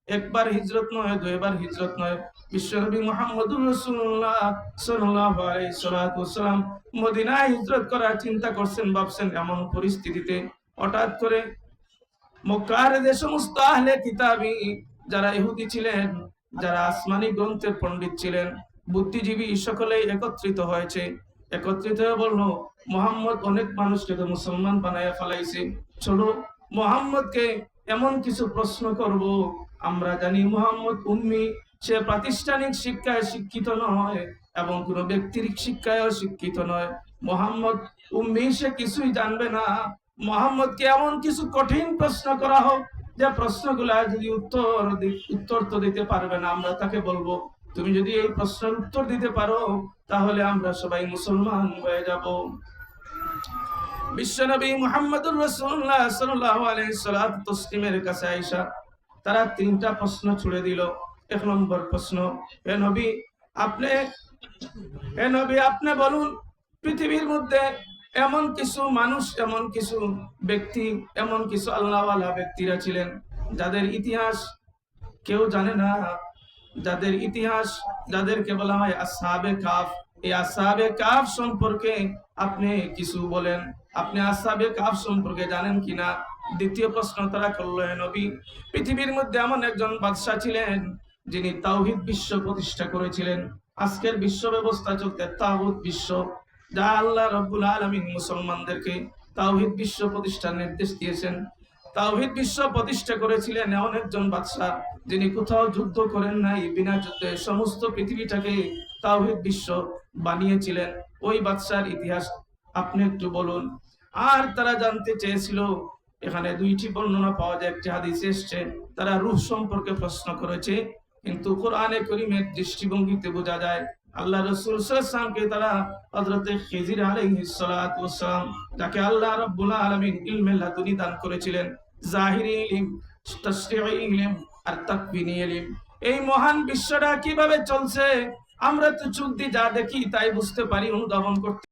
একবার হিজরত নয়, দুইবার হিজরত নয়, বিশ্বনবী মুহাম্মদুর রাসূলুল্লাহ সাল্লাল্লাহু আলাইহি সাল্লাম মদিনায় হিজরত করার চিন্তা করছেন, ভাবছেন। এমন পরিস্থিতিতে হঠাৎ করে মক্কার যে সমস্ত আহলে কিতাবী, যারা ইহুদি ছিলেন, যারা আসমানি গ্রন্থের পণ্ডিত ছিলেন, বুদ্ধিজীবী, সকলেই একত্রিত হয়েছে। একত্রিত হয়ে বললো, মুহাম্মদ অনেক মানুষকে তো মুসলমান বানায় ফেলাইছে, চলো মুহাম্মদকে এমন কিছু প্রশ্ন করব। আমরা জানি মুহাম্মদ উম্মি, সে প্রাতিষ্ঠানিক শিক্ষায় শিক্ষিত নয় এবং কোন ব্যক্তির শিক্ষায়ও শিক্ষিত নয়। মুহাম্মদ উম্মি, সে কিছুই জানবে না। মুহাম্মদকে এমন কিছু কঠিন প্রশ্ন করা হোক, যে প্রশ্নগুলা যদি উত্তর তো দিতে পারবে না, আমরা তাকে বলবো, তুমি যদি এই প্রশ্নের উত্তর দিতে পারো তাহলে আমরা সবাই মুসলমান হয়ে যাব। বিশ্বনবী মুহাম্মদুর রাসূলুল্লাহ সাল্লাল্লাহু আলাইহি সাল্লামের কাছে আয়েশা তারা তিনটা প্রশ্ন ছুড়ে দিল। এক নম্বর প্রশ্ন, হে নবী আপনি বলুন, পৃথিবীর মধ্যে এমন কিছু মানুষ, এমন কিছু ব্যক্তি, এমন কিছু আল্লাহওয়ালা ব্যক্তিরা ছিলেন যাদের ইতিহাস কেউ জানে না, যাদের ইতিহাস, যাদেরকে বলা হয় আসহাবে কাফ। এই আসহাবে কাফ সম্পর্কে আপনি কিছু বলেন, আপনি আসহাবে কাফ সম্পর্কে জানেন কিনা। দ্বিতীয় প্রশ্ন তারা করলো, হে নবী, পৃথিবীর মধ্যে এমন একজন বাদশা ছিলেন যিনি তাওহীদ বিশ্ব প্রতিষ্ঠা করেছিলেন। আজকের বিশ্ব ব্যবস্থা চলতে তাগুত বিশ্ব, যা আল্লাহ রাব্বুল আলামিন মুসলমানদেরকে তাওহীদ বিশ্ব প্রতিষ্ঠার নির্দেশ দিয়েছেন। তাওহীদ বিশ্ব প্রতিষ্ঠা করেছিলেন এমন একজন বাদশা যিনি কোথাও যুদ্ধ করেন নাই, বিনা যুদ্ধে সমস্ত পৃথিবীটাকে তাওহীদ বিশ্ব বানিয়েছিলেন। ওই বাদশার ইতিহাস আপনি একটু বলুন। আর তারা জানতে চেয়েছিল, এখানে দুইটি বর্ণনা পাওয়া যায়, একটি হাদিসে এসেছে তারা রূহ সম্পর্কে প্রশ্ন করেছে, কিন্তু কোরআনে কারীমের দৃষ্টিভঙ্গিতে বোঝা যায় আল্লাহ রাসূল সাল্লাল্লাহু আলাইহি ওয়াসাল্লামকে তারা হযরতে খিজির আলাইহিস সালাতু ওয়াস সালাম, যাকে আল্লাহ রাব্বুল আলামিন ইলমে লাদুনি দান করেছিলেন, জাহিরি ইলম, তাশরিঈ ইলম আর তাকওয়িনী ইলম, এই মহান বিশ্বটা কিভাবে চলছে আমরা তো চোখ দিয়ে যা দেখি তাই বুঝতে পারি, অনুধাবন করতে